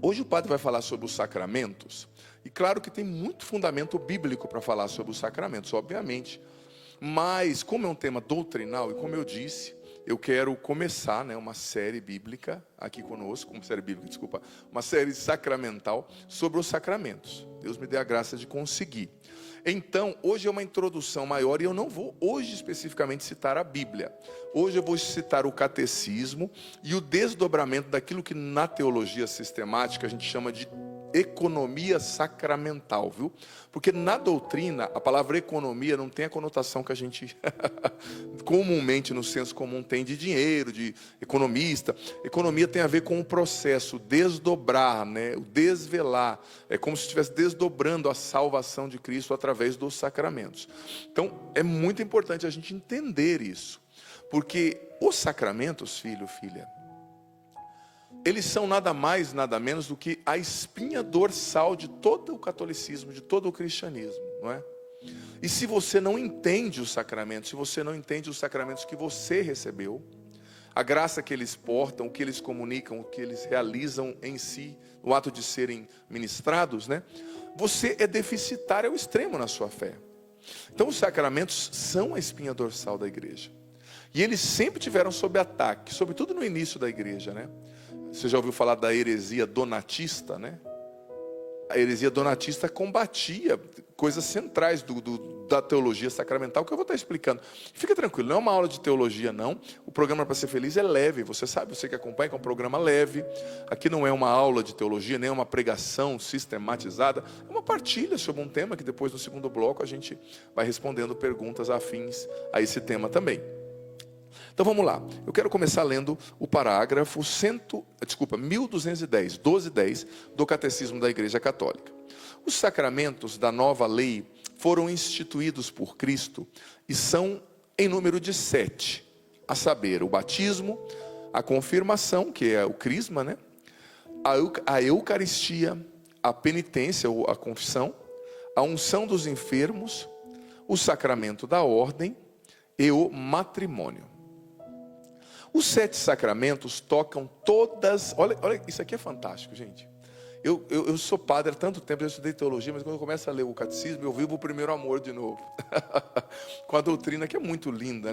Hoje o padre vai falar sobre os sacramentos, e claro que tem muito fundamento bíblico para falar sobre os sacramentos, obviamente. Mas como é um tema doutrinal, e como eu disse, eu quero começar, uma série bíblica aqui conosco, uma série sacramental sobre os sacramentos. Deus me dê a graça de conseguir. Então, hoje é uma introdução maior e eu não vou hoje especificamente citar a Bíblia. Hoje eu vou citar o catecismo e o desdobramento daquilo que na teologia sistemática a gente chama de economia sacramental, viu? Porque na doutrina, a palavra economia não tem a conotação que a gente comumente, no senso comum, tem de dinheiro, de economista. Economia tem a ver com o processo, desdobrar, o desvelar. É como se estivesse desdobrando a salvação de Cristo através dos sacramentos. Então, é muito importante a gente entender isso. Porque os sacramentos, filho, filha, eles são nada mais, nada menos do que a espinha dorsal de todo o catolicismo, de todo o cristianismo, não é? E se você não entende os sacramentos, se você não entende os sacramentos que você recebeu, a graça que eles portam, o que eles comunicam, o que eles realizam em si, no ato de serem ministrados, você é deficitário ao extremo na sua fé. Então os sacramentos são a espinha dorsal da igreja. E eles sempre tiveram sob ataque, sobretudo no início da igreja, Você já ouviu falar da heresia donatista, A heresia donatista combatia coisas centrais da teologia sacramental, que eu vou estar explicando. Fica tranquilo, não é uma aula de teologia, não. O programa Para Ser Feliz é leve, você sabe, você que acompanha, que é um programa leve. Aqui não é uma aula de teologia, nem é uma pregação sistematizada. É uma partilha sobre um tema que depois, no segundo bloco, a gente vai respondendo perguntas afins a esse tema também. Então vamos lá, eu quero começar lendo o parágrafo 1210, 1210 do Catecismo da Igreja Católica. Os sacramentos da nova lei foram instituídos por Cristo e são em número de 7, a saber, o batismo, a confirmação, que é o crisma, a Eucaristia, a penitência ou a confissão, a unção dos enfermos, o sacramento da ordem e o matrimônio. Os 7 sacramentos tocam todas... Olha, isso aqui é fantástico, gente. Eu sou padre há tanto tempo, eu estudei teologia, mas quando eu começo a ler o catecismo, eu vivo o primeiro amor de novo. Com a doutrina que é muito linda,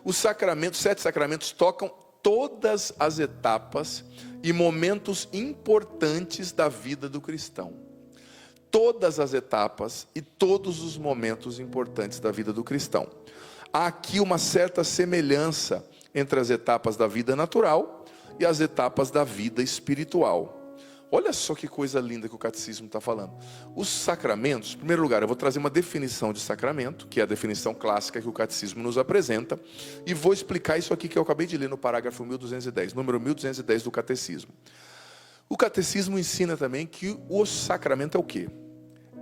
Os sacramentos, 7 sacramentos tocam todas as etapas e momentos importantes da vida do cristão. Todas as etapas e todos os momentos importantes da vida do cristão. Há aqui uma certa semelhança entre as etapas da vida natural e as etapas da vida espiritual. Olha só que coisa linda que o catecismo está falando. Os sacramentos, em primeiro lugar, eu vou trazer uma definição de sacramento, que é a definição clássica que o catecismo nos apresenta, e vou explicar isso aqui que eu acabei de ler no parágrafo 1210, número 1210 do catecismo. O catecismo ensina também que o sacramento é o quê?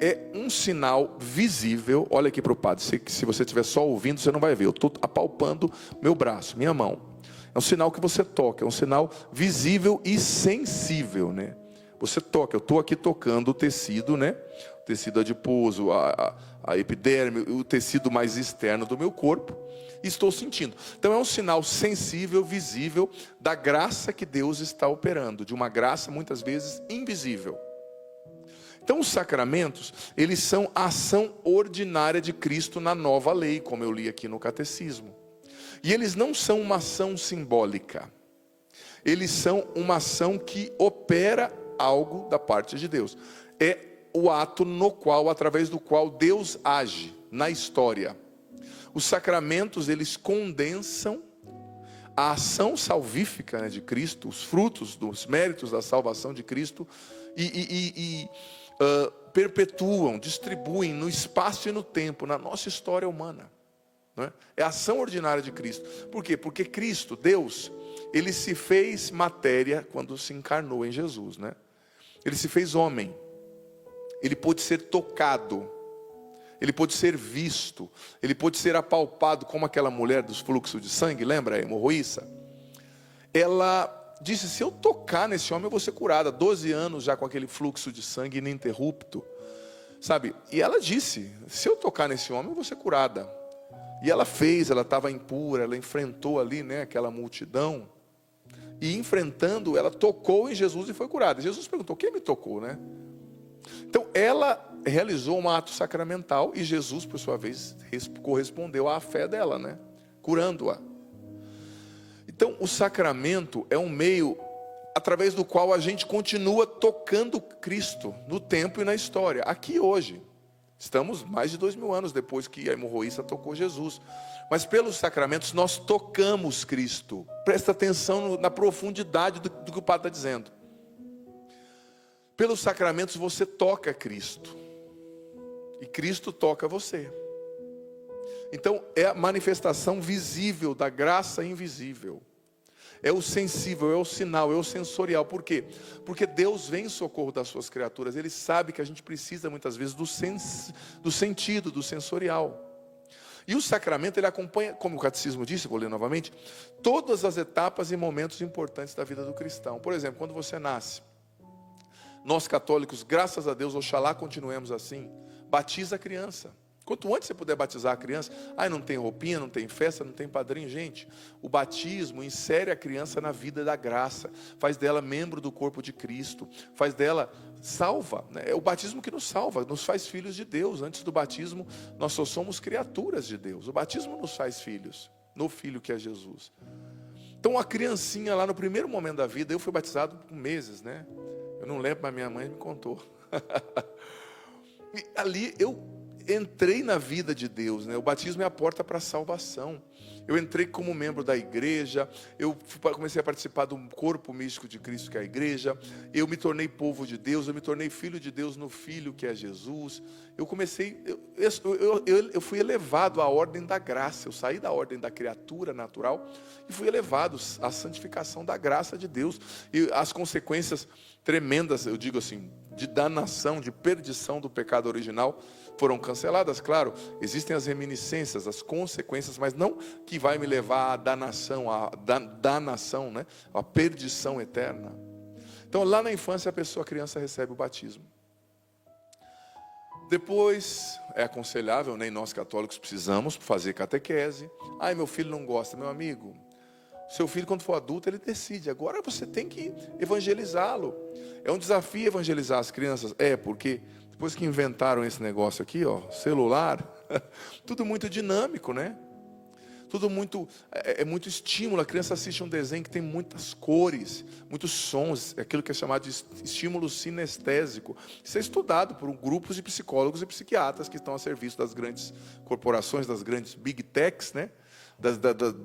É um sinal visível. Olha aqui para o padre, se você estiver só ouvindo, você não vai ver. Eu estou apalpando meu braço, minha mão. É um sinal que você toca, é um sinal visível e sensível, Você toca, eu estou aqui tocando o tecido, O tecido adiposo, a epiderme, o tecido mais externo do meu corpo. E estou sentindo. Então é um sinal sensível, visível, da graça que Deus está operando. De uma graça muitas vezes invisível. Então os sacramentos, eles são a ação ordinária de Cristo na nova lei, como eu li aqui no catecismo. E eles não são uma ação simbólica. Eles são uma ação que opera algo da parte de Deus. É o ato através do qual Deus age na história. Os sacramentos, eles condensam a ação salvífica de Cristo, os frutos dos méritos da salvação de Cristo, perpetuam, distribuem no espaço e no tempo, na nossa história humana. É a ação ordinária de Cristo. Por quê? Porque Cristo, Deus, Ele se fez matéria quando se encarnou em Jesus. Ele se fez homem. Ele pôde ser tocado. Ele pôde ser visto. Ele pôde ser apalpado, como aquela mulher dos fluxos de sangue, lembra a hemorroíça? Ela disse, se eu tocar nesse homem eu vou ser curada. 12 anos já com aquele fluxo de sangue ininterrupto. Sabe? E ela disse, se eu tocar nesse homem eu vou ser curada. E ela fez, ela estava impura, ela enfrentou ali, aquela multidão. E enfrentando, ela tocou em Jesus e foi curada. Jesus perguntou: quem me tocou, né? Então ela realizou um ato sacramental e Jesus, por sua vez, correspondeu à fé dela, né? Curando-a. Então o sacramento é um meio através do qual a gente continua tocando Cristo no tempo e na história, aqui hoje. Estamos mais de 2000 anos depois que a hemorroísta tocou Jesus. Mas pelos sacramentos nós tocamos Cristo. Presta atenção na profundidade do que o padre está dizendo. Pelos sacramentos você toca Cristo. E Cristo toca você. Então é a manifestação visível da graça invisível. É o sensível, é o sinal, é o sensorial. Por quê? Porque Deus vem em socorro das suas criaturas. Ele sabe que a gente precisa muitas vezes do sentido, do sensorial. E o sacramento, ele acompanha, como o catecismo disse, vou ler novamente, todas as etapas e momentos importantes da vida do cristão. Por exemplo, quando você nasce, nós católicos, graças a Deus, oxalá continuemos assim, batiza a criança. Quanto antes você puder batizar a criança, não tem roupinha, não tem festa, não tem padrinho. Gente, o batismo insere a criança na vida da graça, faz dela membro do corpo de Cristo, faz dela, salva, né? É o batismo que nos salva, nos faz filhos de Deus. Antes do batismo, nós só somos criaturas de Deus. O batismo nos faz filhos, no Filho que é Jesus. Então a criancinha lá no primeiro momento da vida, eu fui batizado com meses, né? Eu não lembro, mas minha mãe me contou. E ali eu entrei na vida de Deus, né? O batismo é a porta para a salvação. Eu entrei como membro da igreja, eu comecei a participar do corpo místico de Cristo, que é a igreja. Eu me tornei povo de Deus, eu me tornei filho de Deus no Filho, que é Jesus. Eu fui elevado à ordem da graça. Eu saí da ordem da criatura natural e fui elevado à santificação da graça de Deus. E as consequências tremendas, eu digo assim, de danação, de perdição do pecado original, foram canceladas. Claro, existem as reminiscências, as consequências, mas não que vai me levar à danação, né? A perdição eterna. Então lá na infância a criança recebe o batismo. Depois é aconselhável, nem nós católicos precisamos fazer catequese. Meu filho não gosta, meu amigo. Seu filho, quando for adulto, ele decide. Agora você tem que evangelizá-lo. É um desafio evangelizar as crianças. Porque depois que inventaram esse negócio aqui, celular, tudo muito dinâmico, né? Tudo muito, muito estímulo. A criança assiste um desenho que tem muitas cores, muitos sons, aquilo que é chamado de estímulo sinestésico. Isso é estudado por grupos de psicólogos e psiquiatras que estão a serviço das grandes corporações, das grandes big techs, né?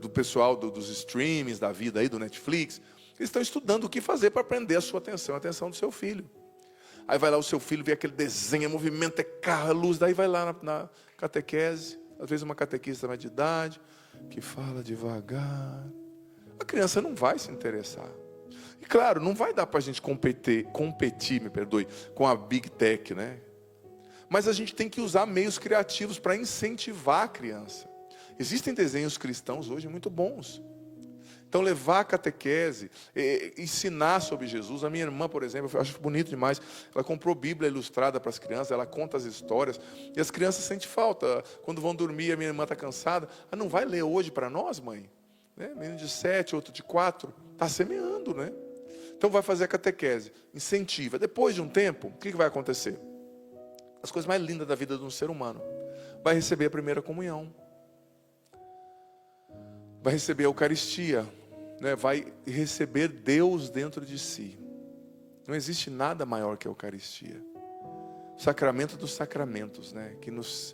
Do pessoal dos streamings da vida aí, do Netflix. Eles estão estudando o que fazer para prender a sua atenção, a atenção do seu filho. Aí vai lá o seu filho, vê aquele desenho, é movimento, é carro, é luz. Daí vai lá na catequese, às vezes uma catequista mais de idade, que fala devagar. A criança não vai se interessar. E claro, não vai dar para a gente competir, com a Big Tech, né? Mas a gente tem que usar meios criativos para incentivar a criança. Existem desenhos cristãos hoje muito bons. Então levar a catequese, ensinar sobre Jesus. A minha irmã, por exemplo, eu acho bonito demais. Ela comprou Bíblia ilustrada para as crianças, ela conta as histórias. E as crianças sentem falta. Quando vão dormir, a minha irmã está cansada. Não vai ler hoje para nós, mãe? Né? Menino de 7, outro de 4. Está semeando, né? Então vai fazer a catequese. Incentiva. Depois de um tempo, o que vai acontecer? As coisas mais lindas da vida de um ser humano. Vai receber a primeira comunhão. Vai receber a Eucaristia, né? Vai receber Deus dentro de si. Não existe nada maior que a Eucaristia. O sacramento dos sacramentos, né? Que nos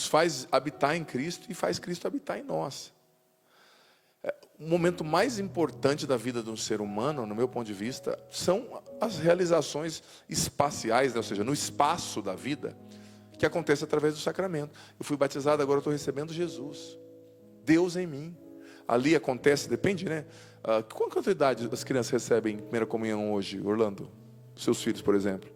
faz habitar em Cristo e faz Cristo habitar em nós. O momento mais importante da vida de um ser humano, no meu ponto de vista, são as realizações espaciais, né? Ou seja, no espaço da vida, que acontece através do sacramento. Eu fui batizado, agora eu estou recebendo Jesus. Deus em mim. Ali acontece, depende, né? Qual idade as crianças recebem primeira comunhão hoje, Orlando? Seus filhos, por exemplo.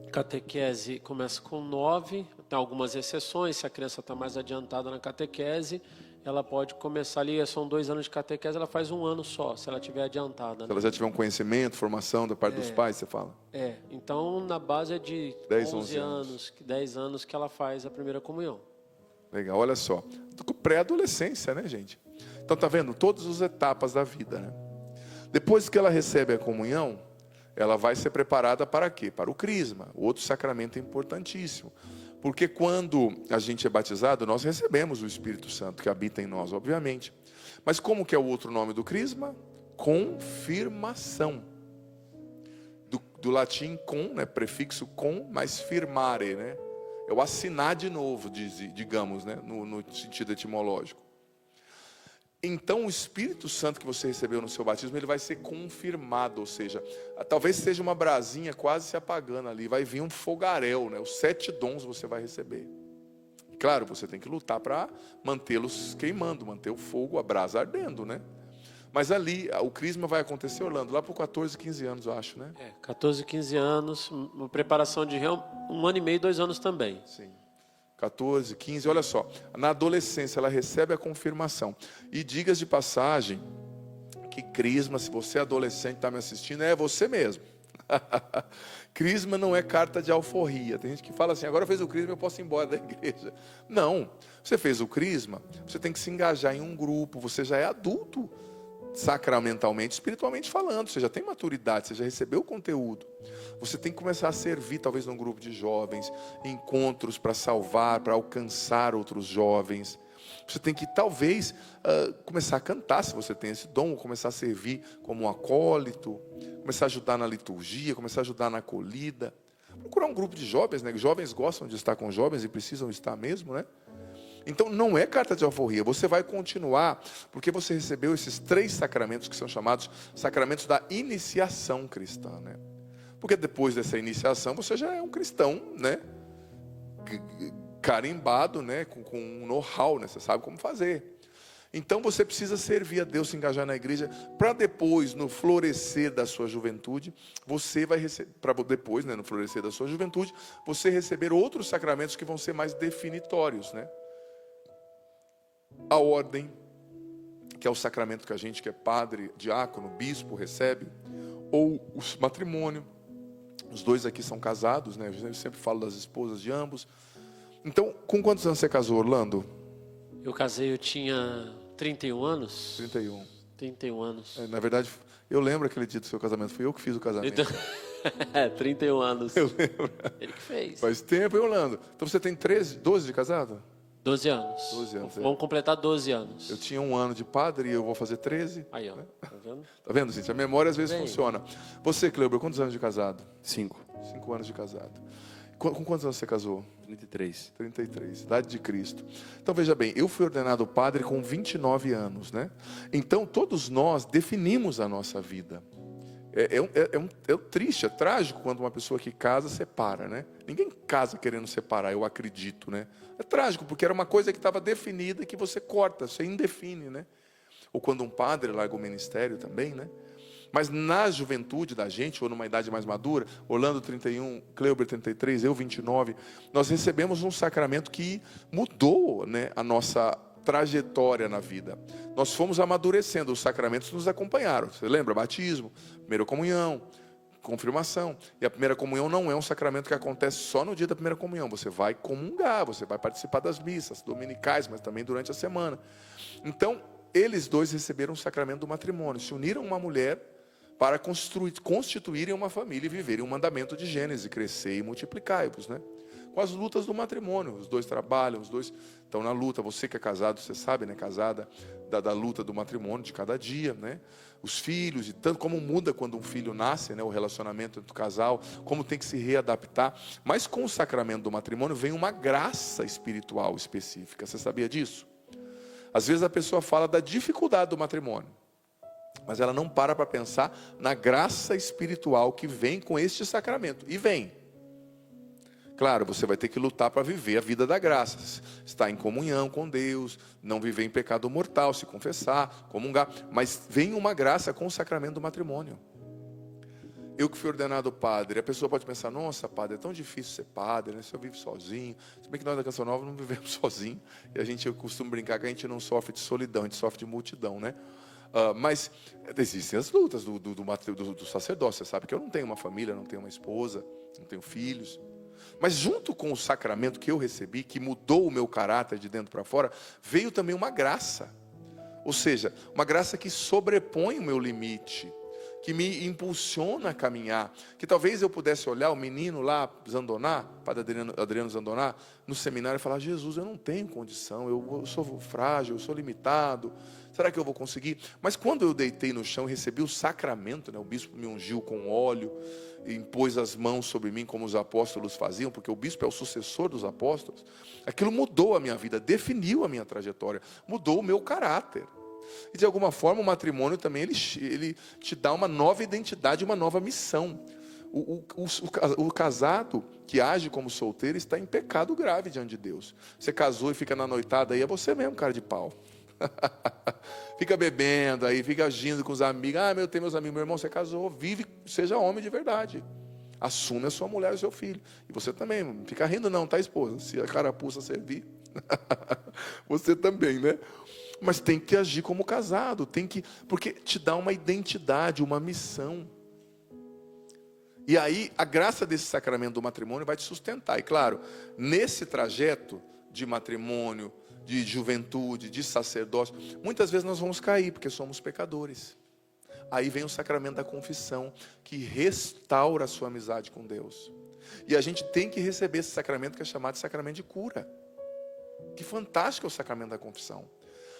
Catequese começa com 9, tem algumas exceções. Se a criança está mais adiantada na catequese, ela pode começar ali, são 2 anos de catequese, ela faz 1 ano só, se ela estiver adiantada. Se ela já tiver um conhecimento, formação da parte dos pais, você fala? Então na base é de 11 anos, 10 anos que ela faz a primeira comunhão. Legal, olha só. Pré-adolescência, né, gente? Então tá vendo? Todas as etapas da vida, né? Depois que ela recebe a comunhão, ela vai ser preparada para quê? Para o crisma, outro sacramento importantíssimo. Porque quando a gente é batizado, nós recebemos o Espírito Santo que habita em nós, obviamente. Mas como que é o outro nome do crisma? Confirmação. Do latim com, né, prefixo com, mais firmare, né? É o assinar de novo, digamos, né, no sentido etimológico. Então o Espírito Santo que você recebeu no seu batismo, ele vai ser confirmado, ou seja, talvez seja uma brasinha quase se apagando ali, vai vir um fogaréu, né? Os 7 dons você vai receber. Claro, você tem que lutar para mantê-los queimando, manter o fogo, a brasa ardendo, né? Mas ali, o crisma vai acontecer, Orlando, lá por 14, 15 anos, eu acho, né? 14, 15 anos, uma preparação de 1 ano e meio, 2 anos também. Sim. 14, 15, olha só. Na adolescência, ela recebe a confirmação. E digas de passagem, que crisma, se você é adolescente está me assistindo, é você mesmo. Crisma não é carta de alforria. Tem gente que fala assim, agora fez o crisma, eu posso ir embora da igreja. Não, você fez o crisma, você tem que se engajar em um grupo, você já é adulto, sacramentalmente, espiritualmente falando, você já tem maturidade, você já recebeu o conteúdo. Você tem que começar a servir, talvez num grupo de jovens, encontros para salvar, para alcançar outros jovens. Você tem que talvez começar a cantar, se você tem esse dom, começar a servir como um acólito, começar a ajudar na liturgia, começar a ajudar na acolhida. Procurar um grupo de jovens, né? Jovens gostam de estar com jovens e precisam estar mesmo, né? Então não é carta de alforria, você vai continuar, porque você recebeu esses 3 sacramentos que são chamados sacramentos da iniciação cristã, né? Porque depois dessa iniciação você já é um cristão, né? Carimbado, né? Com um know-how, né? Você sabe como fazer. Então você precisa servir a Deus, se engajar na igreja, para depois, no florescer da sua juventude, você vai receber, para depois, né? No florescer da sua juventude, você receber outros sacramentos que vão ser mais definitórios, né? A ordem, que é o sacramento que a gente que é padre, diácono, bispo recebe, ou o matrimônio. Os 2 aqui são casados, né? Eu sempre falo das esposas de ambos. Então, com quantos anos você casou, Orlando? Eu casei, eu tinha 31 anos. 31. 31 anos. Na verdade, eu lembro aquele dia do seu casamento, fui eu que fiz o casamento. Então, 31 anos. Eu lembro. Ele que fez. Faz tempo, Orlando. Então você tem 12 de casado? 12 anos. 12 anos, Vamos completar 12 anos. Eu tinha 1 ano de padre e eu vou fazer 13. Aí, ó. Né? Tá vendo? Tá vendo, gente? A memória às vezes Bem. funciona. Você, Cleuber, quantos anos de casado? 5. 5 anos de casado. Com quantos anos você casou? 33. 33, idade de Cristo. Então veja bem, eu fui ordenado padre com 29 anos, né? Então todos nós definimos a nossa vida. É triste, é trágico quando uma pessoa que casa separa, né? Ninguém casa querendo separar, eu acredito, né? É trágico, porque era uma coisa que estava definida e que você corta, você indefine, né? Ou quando um padre larga o ministério também, né? Mas na juventude da gente, ou numa idade mais madura, Orlando 31, Cleuber 33, eu 29, nós recebemos um sacramento que mudou, né, a nossa trajetória na vida. Nós fomos amadurecendo, os sacramentos nos acompanharam. Você lembra? Batismo, primeira comunhão, confirmação. E a primeira comunhão não é um sacramento que acontece só no dia da primeira comunhão. Você vai comungar, você vai participar das missas dominicais, mas também durante a semana. Então, eles 2 receberam o sacramento do matrimônio, se uniram a uma mulher para constituírem uma família e viverem o mandamento de Gênesis, crescer e multiplicai-vos, né? Com as lutas do matrimônio, os 2 trabalham, os 2 estão na luta. Você que é casado, você sabe, né? Casada, da luta do matrimônio de cada dia, né? Os filhos, e tanto como muda quando um filho nasce, né? O relacionamento entre o casal, como tem que se readaptar. Mas com o sacramento do matrimônio vem uma graça espiritual específica. Você sabia disso? Às vezes a pessoa fala da dificuldade do matrimônio, mas ela não para pensar na graça espiritual que vem com este sacramento. E vem. Claro, você vai ter que lutar para viver a vida da graça. Estar em comunhão com Deus, não viver em pecado mortal, se confessar, comungar. Mas vem uma graça com o sacramento do matrimônio. Eu que fui ordenado padre, a pessoa pode pensar, nossa, padre, é tão difícil ser padre, né? Se eu vivo sozinho. Se bem que nós da Canção Nova não vivemos sozinho. E eu costumo brincar que a gente não sofre de solidão, a gente sofre de multidão, né? Mas existem as lutas do sacerdócio. Você sabe que eu não tenho uma família, não tenho uma esposa, não tenho filhos. Mas junto com o sacramento que eu recebi, que mudou o meu caráter de dentro para fora, veio também uma graça. Ou seja, uma graça que sobrepõe o meu limite. que me impulsiona a caminhar. Que talvez eu pudesse olhar o menino lá, Zandoná, padre Adriano Zandoná, no seminário e falar: Jesus, eu não tenho condição, eu sou frágil, eu sou limitado, será que eu vou conseguir? Mas quando eu deitei no chão e recebi o sacramento, né, o bispo me ungiu com óleo, e impôs as mãos sobre mim como os apóstolos faziam, porque o bispo é o sucessor dos apóstolos, aquilo mudou a minha vida, definiu a minha trajetória, mudou o meu caráter. E de alguma forma o matrimônio também ele te dá uma nova identidade, uma nova missão. O casado que age como solteiro está em pecado grave diante de Deus. Você casou e fica na noitada aí, é você mesmo, cara de pau. Fica bebendo aí, fica agindo com os amigos. Ah, eu tenho meus amigos. Meu irmão, você casou, vive, seja homem de verdade. Assume a sua mulher e o seu filho. E você também, não fica rindo não, tá, esposa? Se a carapuça servir, você também, né? Mas tem que agir como casado, porque te dá uma identidade, uma missão. E aí, a graça desse sacramento do matrimônio vai te sustentar. E claro, nesse trajeto de matrimônio, de juventude, de sacerdócio, muitas vezes nós vamos cair, porque somos pecadores. Aí vem o sacramento da confissão, que restaura a sua amizade com Deus. E a gente tem que receber esse sacramento, que é chamado de sacramento de cura. Que fantástico é o sacramento da confissão.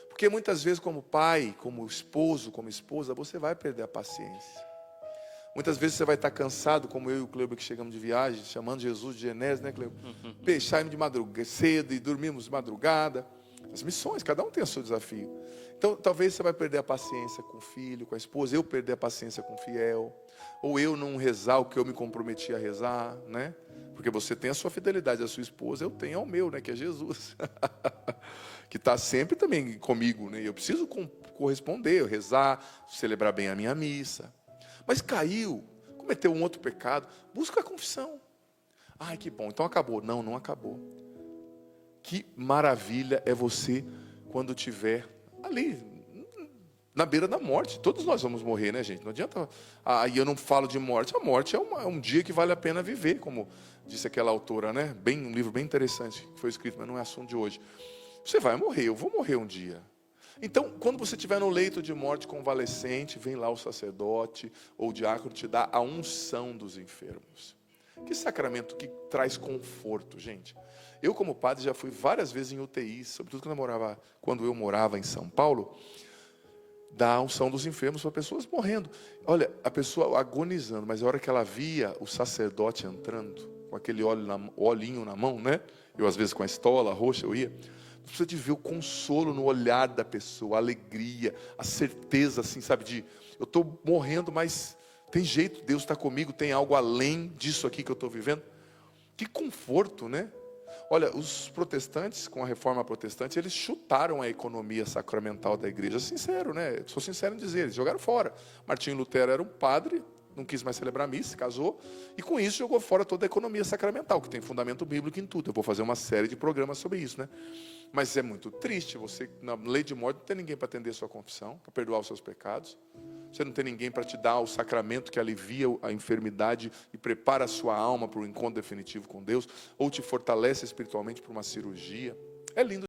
Porque muitas vezes, como pai, como esposo, como esposa, você vai perder a paciência. Muitas vezes você vai estar cansado, como eu e o Cleuber, que chegamos de viagem, chamando Jesus de Genésio, né, Cleuber? Saímos de madrugada cedo e dormimos de madrugada. As missões, cada um tem o seu desafio. Então, talvez você vai perder a paciência com o filho, com a esposa, eu perder a paciência com o fiel, ou eu não rezar o que eu me comprometi a rezar, né? Porque você tem a sua fidelidade à sua esposa, eu tenho ao meu, né, que é Jesus. Que está sempre também comigo, né? Eu preciso corresponder, rezar, celebrar bem a minha missa. Mas caiu, cometeu um outro pecado, busca a confissão. Ai, que bom, então acabou. Não, não acabou. Que maravilha é você quando estiver ali, na beira da morte. Todos nós vamos morrer, né, gente? Não adianta. E eu não falo de morte. A morte é um dia que vale a pena viver, como disse aquela autora, né? Um livro bem interessante que foi escrito, mas não é assunto de hoje. Você vai morrer, eu vou morrer um dia. Então, quando você estiver no leito de morte convalescente, vem lá o sacerdote ou o diácono te dá a unção dos enfermos. Que sacramento que traz conforto, gente. Eu, como padre, já fui várias vezes em UTIs, sobretudo quando eu morava em São Paulo, dar a unção dos enfermos para pessoas morrendo. Olha, a pessoa agonizando, mas a hora que ela via o sacerdote entrando, com aquele olhinho na mão, né? Eu, às vezes, com a estola roxa, eu ia. Você precisa de ver o consolo no olhar da pessoa, a alegria, a certeza, assim, sabe, eu estou morrendo, mas tem jeito, Deus está comigo, tem algo além disso aqui que eu estou vivendo. Que conforto, né? Olha, os protestantes, com a reforma protestante, eles chutaram a economia sacramental da igreja. Sincero, né? Sou sincero em dizer, eles jogaram fora. Martinho Lutero era um padre, não quis mais celebrar a missa, casou, e com isso jogou fora toda a economia sacramental, que tem fundamento bíblico em tudo. Eu vou fazer uma série de programas sobre isso, né? Mas é muito triste, você, na lei de morte, não tem ninguém para atender a sua confissão, para perdoar os seus pecados. Você não tem ninguém para te dar o sacramento que alivia a enfermidade e prepara a sua alma para o encontro definitivo com Deus, ou te fortalece espiritualmente para uma cirurgia. É lindo.